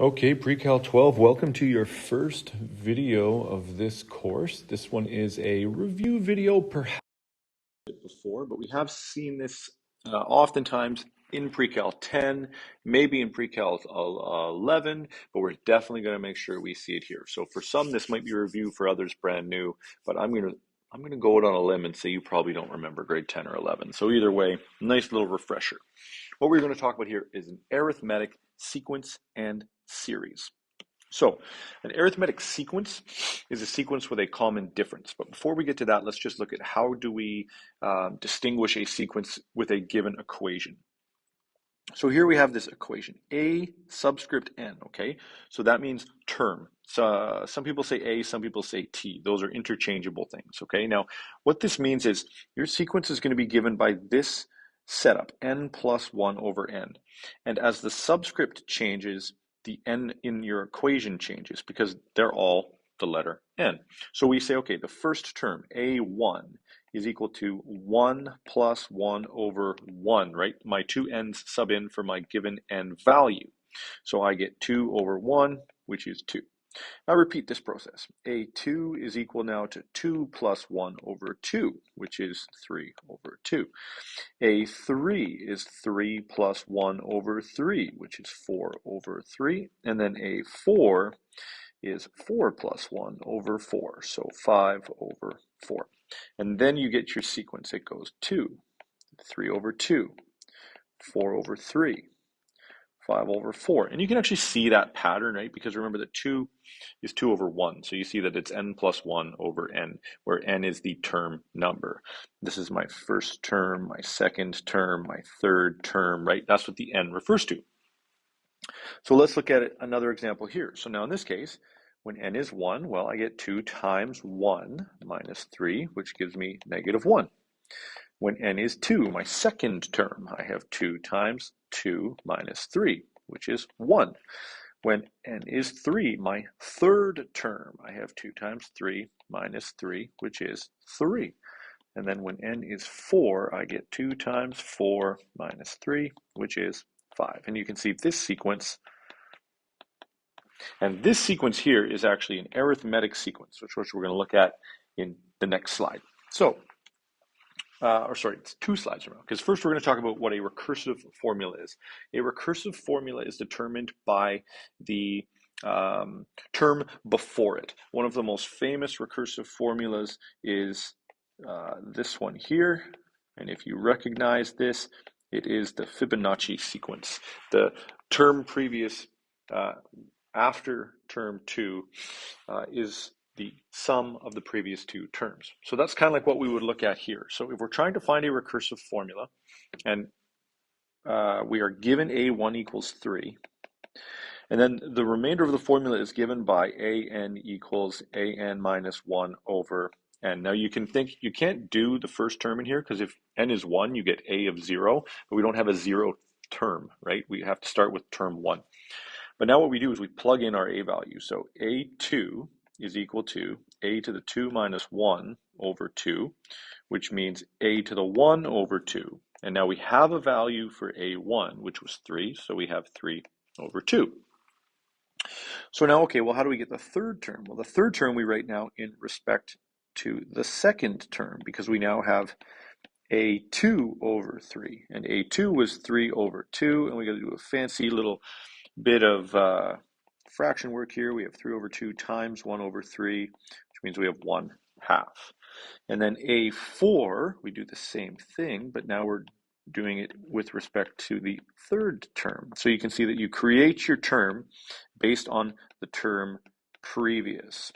Okay, Pre-Cal 12, welcome to your first video of this course. This one is a review video, perhaps before, but we have seen this oftentimes in Pre-Cal 10, maybe in Pre-Cal 11, but we're definitely going to make sure we see it here. So for some, this might be a review, for others brand new, but I'm going to go out on a limb and say you probably don't remember grade 10 or 11. So either way, nice little refresher. What we're going to talk about here is an arithmetic sequence and series. So an arithmetic sequence is a sequence with a common difference. But before we get to that, let's just look at how do we distinguish a sequence with a given equation. So here we have this equation, a subscript n, okay? So that means term. So some people say a, some people say t. Those are interchangeable things, okay? Now, what this means is your sequence is going to be given by this setup, n plus 1 over n. And as the subscript changes, the n in your equation changes because they're all the letter n. So we say, okay, the first term, a1, is equal to 1 plus 1 over 1, right? My two n's sub in for my given n value. So I get 2 over 1, which is 2. Now repeat this process. A2 is equal now to 2 plus 1 over 2, which is 3 over 2. A3 is 3 plus 1 over 3, which is 4 over 3. And then A4 is 4 plus 1 over 4, so 5 over 4. And then you get your sequence. It goes 2, 3 over 2, 4 over 3, 5 over 4. And you can actually see that pattern, right? Because remember that 2 is 2 over 1. So you see that it's n plus 1 over n, where n is the term number. This is my first term, my second term, my third term, right? That's what the n refers to. So let's look at another example here. So now in this case, when n is 1, well, I get 2 times 1 minus 3, which gives me negative 1. When n is 2, my second term, I have 2 times 2 minus 3, which is 1. When n is 3, my third term, I have 2 times 3 minus 3, which is 3. And then when n is 4, I get 2 times 4 minus 3, which is 5. And you can see this sequence. And this sequence here is actually an arithmetic sequence, which we're going to look at in the next slide. So, it's 2 slides from now, because first we're going to talk about what a recursive formula is. A recursive formula is determined by the term before it. One of the most famous recursive formulas is this one here. And if you recognize this, it is the Fibonacci sequence. The term previous after term 2 is the sum of the previous 2 terms. So that's kind of like what we would look at here. So if we're trying to find a recursive formula, and we are given a1 equals 3, and then the remainder of the formula is given by an equals an minus 1 over n. Now you can think, you can't do the first term in here, because if n is 1, you get a of 0, but we don't have a 0 term, right? We have to start with term 1. But now what we do is we plug in our a value. So a2 is equal to a to the 2 minus 1 over 2, which means a to the 1 over 2. And now we have a value for a1, which was 3, so we have 3 over 2. So now, okay, well, how do we get the third term? Well, the third term we write now in respect to the second term, because we now have a2 over 3. And a2 was 3 over 2, and we got to do a fancy little bit of fraction work here. We have 3 over 2 times 1 over 3, which means we have 1 half. And then a4, we do the same thing, but now we're doing it with respect to the third term. So you can see that you create your term based on the term previous.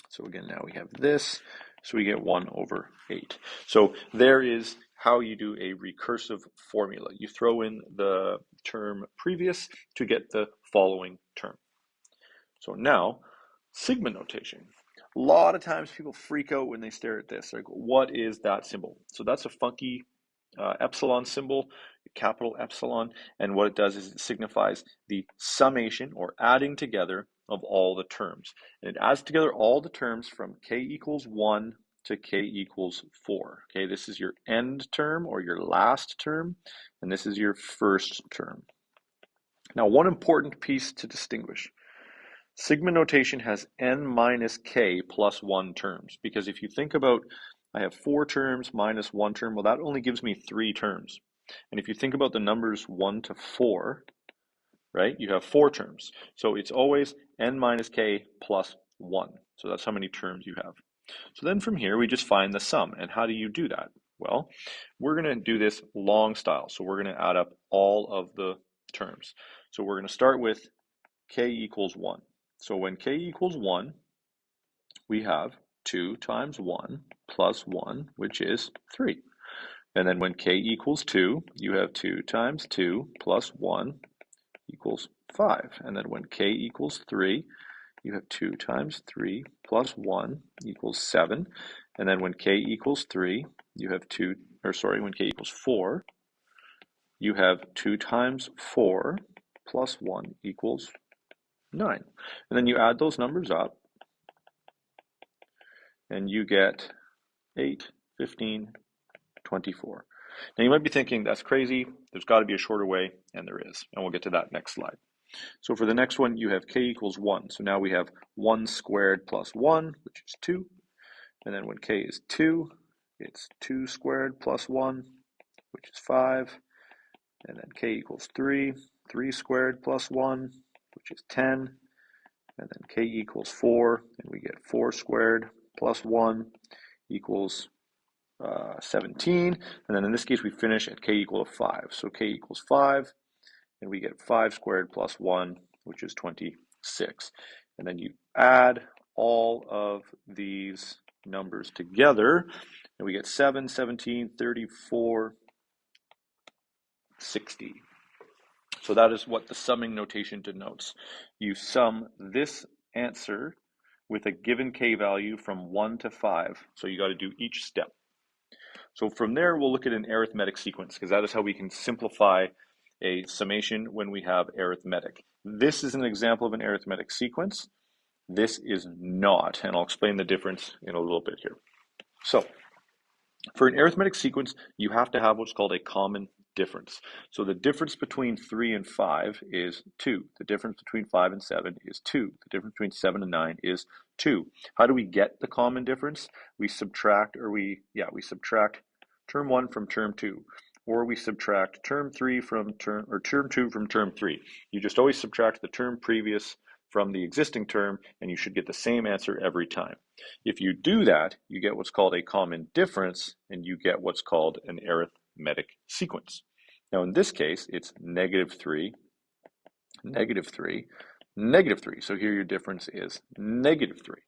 So again, now we have this, so we get 1 over 8. So there is how you do a recursive formula. You throw in the term previous to get the following term. So now, sigma notation. A lot of times people freak out when they stare at this. Like, what is that symbol? So that's a funky epsilon symbol, capital epsilon, and what it does is it signifies the summation or adding together of all the terms. And it adds together all the terms from k equals 1 to k equals 4. Okay, this is your end term or your last term, and this is your first term. Now, one important piece to distinguish. Sigma notation has n minus k plus 1 terms, because if you think about, I have 4 terms minus 1 term, well, that only gives me 3 terms. And if you think about the numbers 1 to 4, right, you have 4 terms. So it's always n minus k plus 1. So that's how many terms you have. So then from here, we just find the sum. And how do you do that? Well, we're going to do this long style. So we're going to add up all of the terms. So we're going to start with k equals 1. So when k equals 1, we have 2 times 1 plus 1, which is 3. And then when k equals 2, you have 2 times 2 plus 1 equals 5. And then when k equals 3, you have 2 times 3 plus 1 equals 7. And then when k equals 3, you have when k equals 4, you have 2 times 4 plus 1 equals 9. And then you add those numbers up, and you get 8, 15, 24. Now you might be thinking, that's crazy, there's got to be a shorter way, and there is. And we'll get to that next slide. So for the next one, you have k equals 1. So now we have 1 squared plus 1, which is 2. And then when k is 2, it's 2 squared plus 1, which is 5. And then k equals 3, 3 squared plus 1, which is 10. And then k equals 4, and we get 4 squared plus 1 equals 17. And then in this case, we finish at k equal to 5. So k equals 5, and we get 5 squared plus 1, which is 26. And then you add all of these numbers together, and we get 7, 17, 34, 60. So that is what the summing notation denotes. You sum this answer with a given k value from 1 to 5. So you got to do each step. So from there, we'll look at an arithmetic sequence, because that is how we can simplify a summation when we have arithmetic. This is an example of an arithmetic sequence. This is not, and I'll explain the difference in a little bit here. So for an arithmetic sequence, you have to have what's called a common difference. So the difference between 3 and 5 is 2. The difference between 5 and 7 is 2. The difference between 7 and 9 is 2. How do we get the common difference? We subtract term 1 from term 2, or we subtract term 2 from term 3. You just always subtract the term previous from the existing term, and you should get the same answer every time. If you do that, you get what's called a common difference, and you get what's called an arithmetic sequence. Now in this case, it's -3, -3, -3. So here your difference is -3.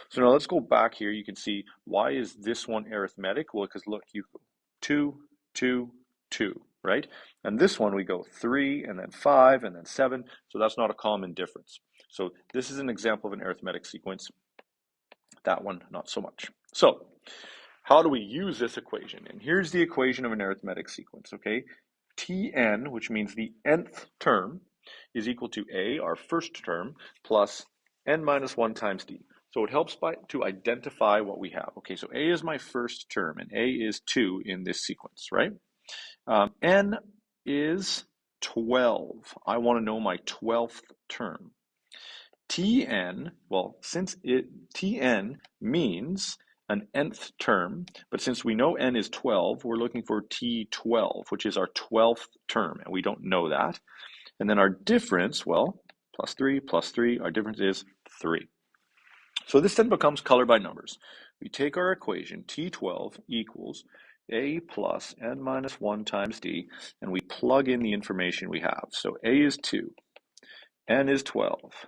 So now let's go back here. You can see, why is this one arithmetic? Well, because look, you go 2, 2, 2, right? And this one we go 3 and then 5 and then 7. So that's not a common difference. So this is an example of an arithmetic sequence. That one, not so much. So how do we use this equation? And here's the equation of an arithmetic sequence, okay? Tn, which means the nth term, is equal to a, our first term, plus n minus 1 times d. So it helps to identify what we have. Okay, so a is my first term, and a is 2 in this sequence, right? N is 12. I want to know my 12th term. Tn, well, since Tn means an nth term, but since we know n is 12, we're looking for T12, which is our 12th term, and we don't know that. And then our difference, well, plus 3, our difference is 3. So this then becomes color by numbers. We take our equation, T12 equals a plus n minus 1 times d, and we plug in the information we have. So a is 2, n is 12,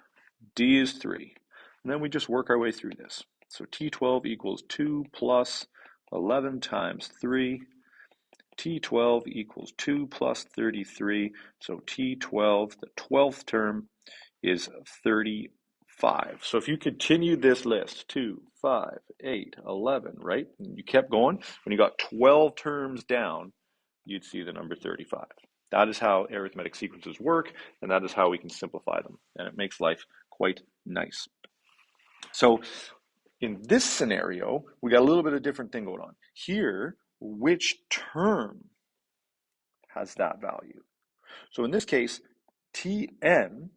d is 3. And then we just work our way through this. So T12 equals 2 plus 11 times 3. T12 equals 2 plus 33. So T12, the 12th term, is 35. So if you continue this list, 2, 5, 8, 11, right? And you kept going. When you got 12 terms down, you'd see the number 35. That is how arithmetic sequences work, and that is how we can simplify them. And it makes life quite nice. So in this scenario, we got a little bit of different thing going on. Here, which term has that value? So in this case, Tn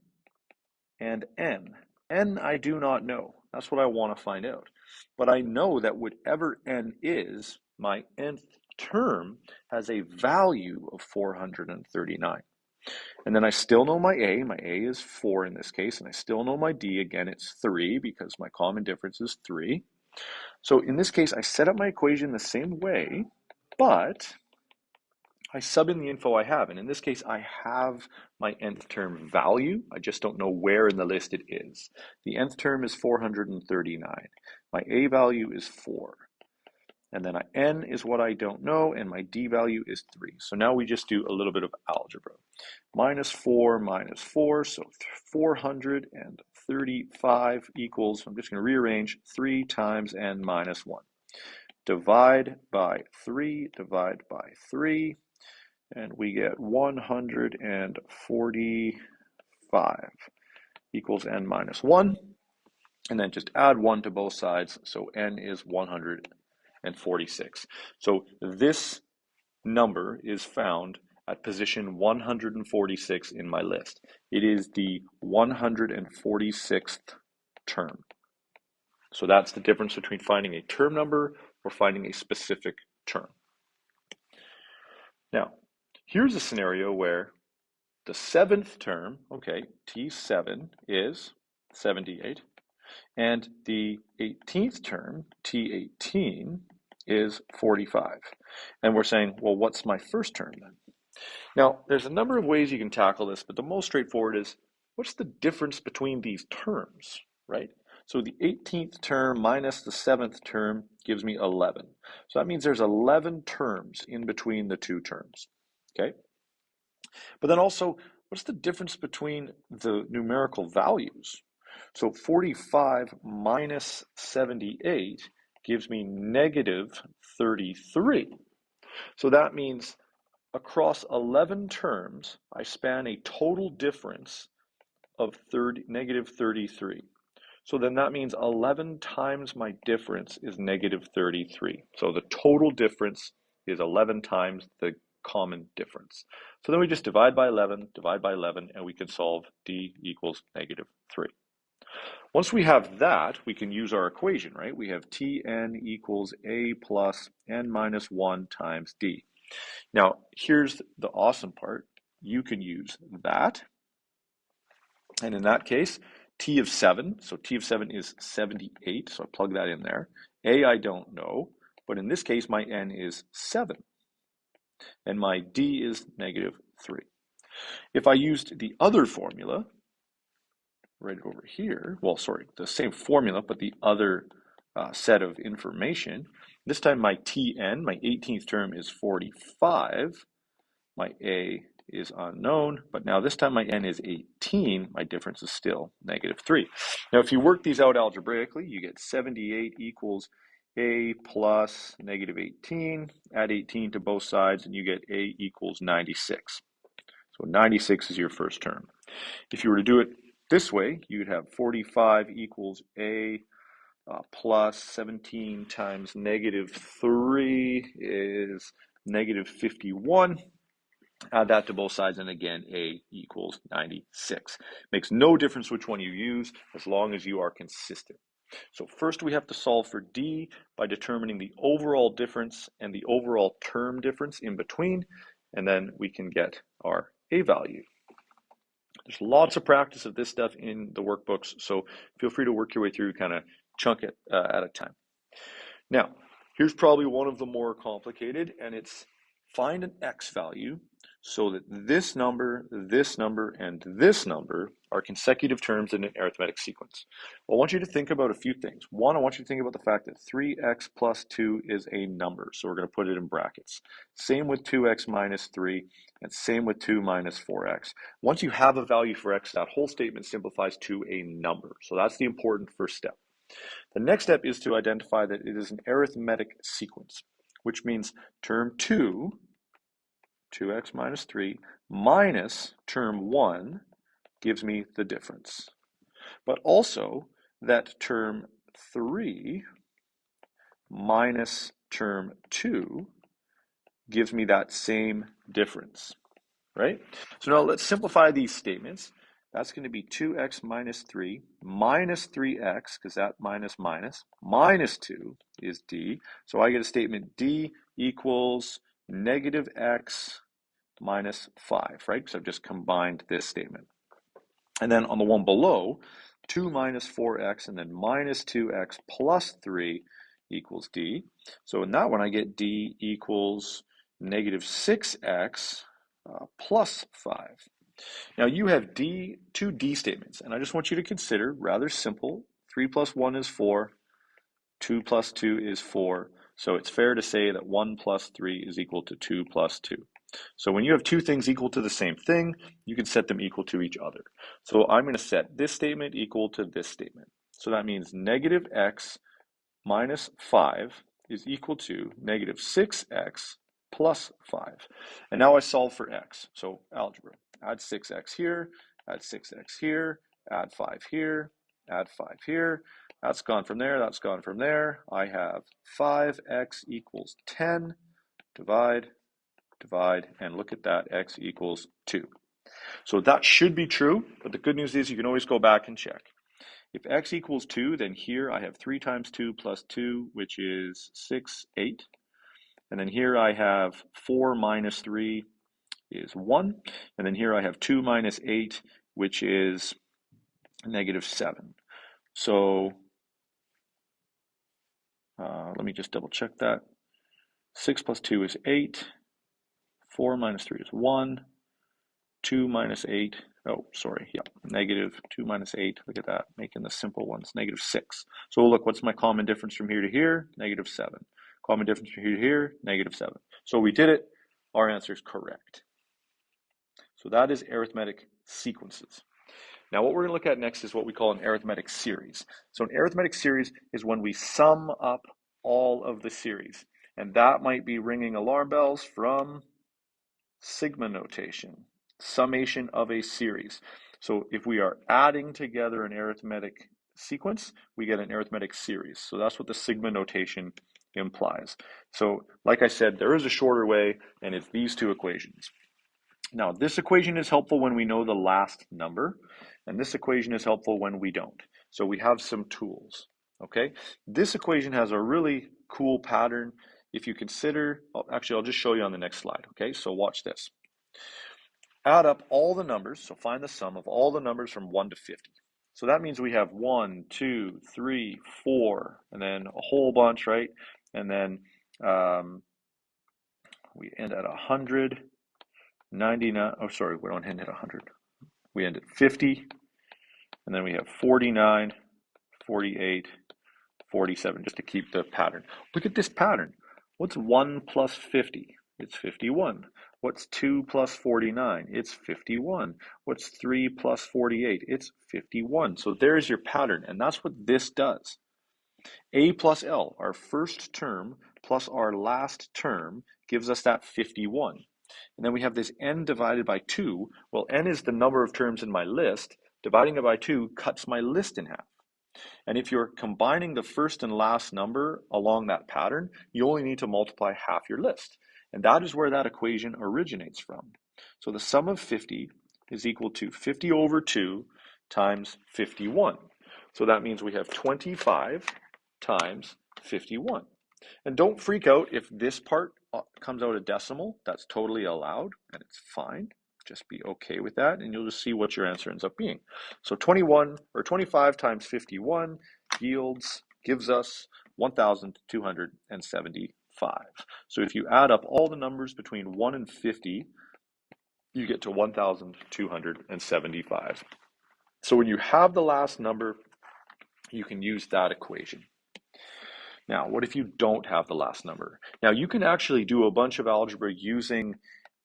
and n. N I do not know. That's what I want to find out. But I know that whatever n is, my nth term has a value of 439. And then I still know my a. My a is 4 in this case. And I still know my d. Again, it's 3 because my common difference is 3. So in this case, I set up my equation the same way, but I sub in the info I have. And in this case, I have my nth term value. I just don't know where in the list it is. The nth term is 439. My a value is 4. And then n is what I don't know, and my d value is 3. So now we just do a little bit of algebra. Minus 4, so 435 equals, I'm just going to rearrange, 3 times n minus 1. Divide by 3, and we get 145 equals n minus 1. And then just add 1 to both sides, so n is 146. So this number is found at position 146 in my list. It is the 146th term. So that's the difference between finding a term number or finding a specific term. Now, here's a scenario where the 7th term, okay, T7 is 78, and the 18th term, T18, is 45. And we're saying, well, what's my first term then? Now, there's a number of ways you can tackle this, but the most straightforward is, what's the difference between these terms, right? So the 18th term minus the 7th term gives me 11. So that means there's 11 terms in between the two terms, okay? But then also, what's the difference between the numerical values? So 45 minus 78 gives me negative 33. So that means across 11 terms, I span a total difference of negative 33. So then that means 11 times my difference is negative 33. So the total difference is 11 times the common difference. So then we just divide by 11, and we can solve d equals negative 3. Once we have that, we can use our equation, right? We have Tn equals a plus n minus 1 times d. Now, here's the awesome part. You can use that. And in that case, T of 7, so T of 7 is 78, so I plug that in there. A, I don't know, but in this case, my n is 7, and my d is negative 3. If I used the other formula, right over here, well, sorry, the same formula, but the other set of information, this time my Tn, my 18th term, is 45, my a is unknown, but now this time my n is 18, my difference is still negative 3. Now, if you work these out algebraically, you get 78 equals a plus negative 18, add 18 to both sides, and you get a equals 96. So 96 is your first term. If you were to do it this way, you'd have 45 equals a plus 17 times negative 3 is negative 51. Add that to both sides, and again, a equals 96. Makes no difference which one you use, as long as you are consistent. So first we have to solve for d by determining the overall difference and the overall term difference in between, and then we can get our a value. There's lots of practice of this stuff in the workbooks, so feel free to work your way through, kind of chunk it at a time. Now, here's probably one of the more complicated, and it's find an x value so that this number, and this number are consecutive terms in an arithmetic sequence. Well, I want you to think about a few things. One, I want you to think about the fact that 3x plus 2 is a number, so we're going to put it in brackets. Same with 2x minus 3, and same with 2 minus 4x. Once you have a value for x, that whole statement simplifies to a number. So that's the important first step. The next step is to identify that it is an arithmetic sequence, which means term 2, 2x minus 3, minus term 1 gives me the difference. But also that term 3 minus term 2 gives me that same difference. right? So now let's simplify these statements. That's going to be 2x minus 3 minus 3x, because that minus 2 is d. So I get a statement d equals negative x minus 5, right? So I've just combined this statement. And then on the one below, 2 minus 4x and then minus 2x plus 3 equals d. So in that one, I get d equals negative 6x plus 5. Now you have two d statements, and I just want you to consider, rather simple, 3 plus 1 is 4, 2 plus 2 is 4, so it's fair to say that 1 plus 3 is equal to 2 plus 2. So when you have two things equal to the same thing, you can set them equal to each other. So I'm going to set this statement equal to this statement. So that means negative x minus 5 is equal to negative 6x plus 5. And now I solve for x. So algebra. Add 6x here, add 6x here, add 5 here, add 5 here. That's gone from there, that's gone from there. I have 5x equals 10. Divide, divide, and look at that, x equals 2. So that should be true, but the good news is you can always go back and check. If x equals 2, then here I have 3 times 2 plus 2, which is 6, 8. And then here I have 4 minus 3 is 1. And then here I have 2 minus 8, which is negative 7. So let me just double check that. 6 plus 2 is 8. 4 minus 3 is 1. 2 minus 8, oh, sorry, yeah, negative 2 minus 8, look at that, making the simple ones, negative 6. So look, what's my common difference from here to here? Negative 7. Common difference from here to here? Negative 7. So we did it. Our answer is correct. So that is arithmetic sequences. Now what we're going to look at next is what we call an arithmetic series. So an arithmetic series is when we sum up all of the series. And that might be ringing alarm bells from sigma notation, summation of a series. So if we are adding together an arithmetic sequence, we get an arithmetic series. So that's what the sigma notation implies. So like I said, there is a shorter way, and it's these two equations. Now, this equation is helpful when we know the last number, and this equation is helpful when we don't. So we have some tools, okay? This equation has a really cool pattern. If you consider, actually, I'll just show you on the next slide, okay? So watch this. Add up all the numbers, so find the sum of all the numbers from 1 to 50. So that means we have 1, 2, 3, 4, and then a whole bunch, right? And then we end at 100, 99, oh, sorry, we don't end at 100. We end at 50, and then we have 49, 48, 47, just to keep the pattern. Look at this pattern. What's 1 plus 50? It's 51. What's 2 plus 49? It's 51. What's 3 plus 48? It's 51. So there's your pattern, and that's what this does. A plus L, our first term, plus our last term, gives us that 51. And then we have this n divided by 2. Well, n is the number of terms in my list. Dividing it by 2 cuts my list in half. And if you're combining the first and last number along that pattern, you only need to multiply half your list. And that is where that equation originates from. So the sum of 50 is equal to 50 over 2 times 51. So that means we have 25 times 51. And don't freak out if this part comes out a decimal. That's totally allowed, and it's fine. Just be okay with that, and you'll just see what your answer ends up being. So 25 times 51 gives us 1,275. So if you add up all the numbers between 1 and 50, you get to 1,275. So when you have the last number, you can use that equation. Now, what if you don't have the last number? Now, you can actually do a bunch of algebra using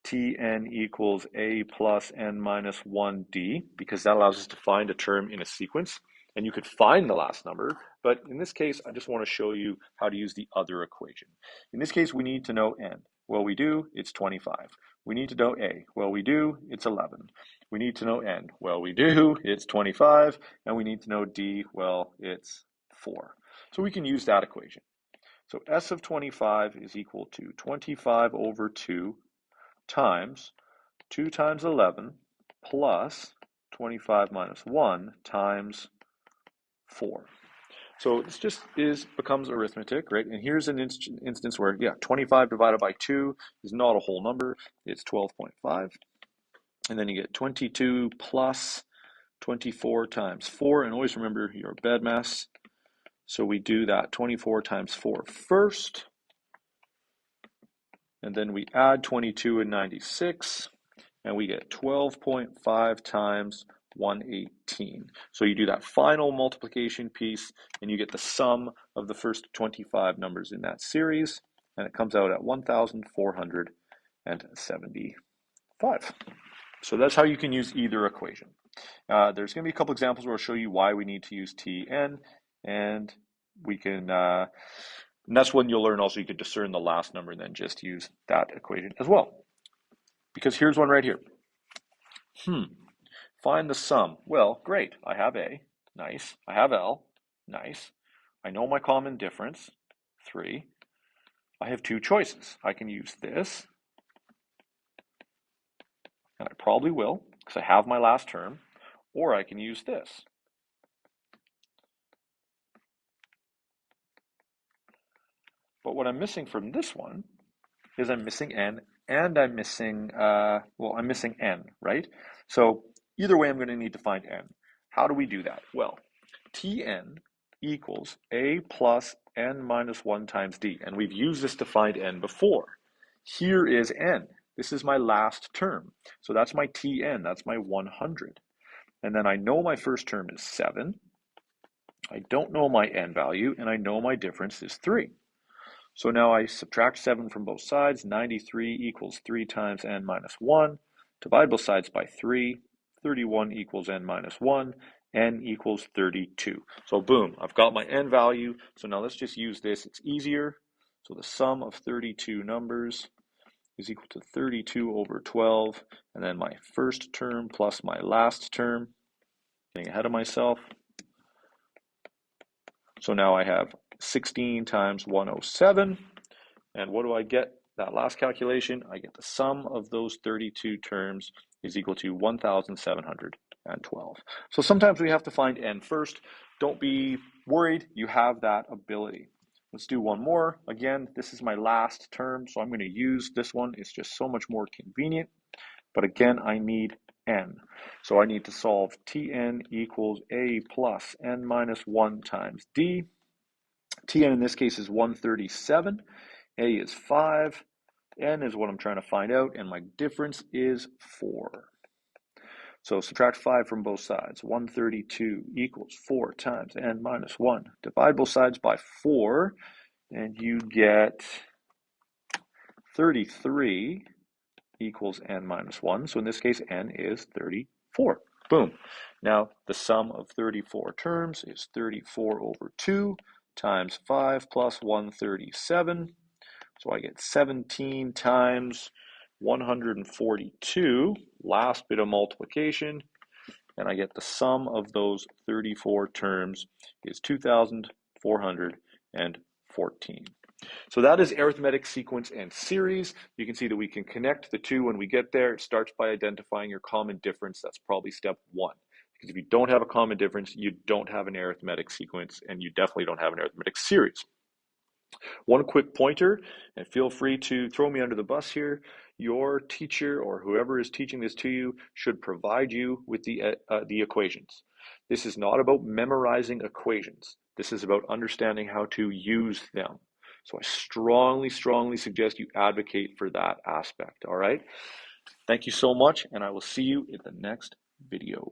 Tn equals a plus n minus 1d, because that allows us to find a term in a sequence, and you could find the last number. But in this case, I just want to show you how to use the other equation. In this case, we need to know n. Well, we do, it's 25. We need to know a. Well, we do, it's 11. We need to know n. Well, we do, it's 25. And we need to know d. Well, it's 4. So we can use that equation. So S of 25 is equal to 25 over 2 times 2 times 11 plus 25 minus 1 times 4. So this just becomes arithmetic, right? And here's an instance where, yeah, 25 divided by 2 is not a whole number. It's 12.5. And then you get 22 plus 24 times 4. And always remember your BEDMAS. So we do that 24 times 4 first. And then we add 22 and 96. And we get 12.5 times 118. So you do that final multiplication piece and you get the sum of the first 25 numbers in that series, and it comes out at 1,475. So that's how you can use either equation. There's going to be a couple examples where I'll show you why we need to use Tn, and we can, and that's when you'll learn also you could discern the last number and then just use that equation as well. Because here's one right here. Find the sum. Well, great. I have A. Nice. I have L. Nice. I know my common difference. 3. I have 2 choices. I can use this, and I probably will because I have my last term, or I can use this. But what I'm missing from this one is I'm missing N, and I'm missing, I'm missing N, right? So either way, I'm going to need to find N. How do we do that? Well, Tn equals A plus N minus 1 times D. And we've used this to find N before. Here is N. This is my last term. So that's my Tn. That's my 100. And then I know my first term is 7. I don't know my N value, and I know my difference is 3. So now I subtract 7 from both sides. 93 equals 3 times N minus 1. Divide both sides by 3. 31 equals N minus 1. N equals 32. So boom, I've got my N value. So now let's just use this. It's easier. So the sum of 32 numbers is equal to 32 over 12. And then my first term plus my last term. Getting ahead of myself. So now I have 16 times 107. And what do I get? That last calculation, I get the sum of those 32 terms is equal to 1,712. So sometimes we have to find N first. Don't be worried, you have that ability. Let's do one more. Again, this is my last term, so I'm going to use this one. It's just so much more convenient. But again, I need N. So I need to solve Tn equals A plus N minus 1 times D. Tn in this case is 137. A is 5. N is what I'm trying to find out, and my difference is 4. So subtract 5 from both sides. 132 equals 4 times N minus 1. Divide both sides by 4, and you get 33 equals N minus 1. So in this case, N is 34. Boom. Now, the sum of 34 terms is 34 over 2 times 5 plus 137. So I get 17 times 142, last bit of multiplication, and I get the sum of those 34 terms is 2,414. So that is arithmetic sequence and series. You can see that we can connect the two when we get there. It starts by identifying your common difference. That's probably step 1. Because if you don't have a common difference, you don't have an arithmetic sequence, and you definitely don't have an arithmetic series. One quick pointer, and feel free to throw me under the bus here. Your teacher or whoever is teaching this to you should provide you with the equations. This is not about memorizing equations. This is about understanding how to use them. So I strongly, strongly suggest you advocate for that aspect, all right? Thank you so much, and I will see you in the next video.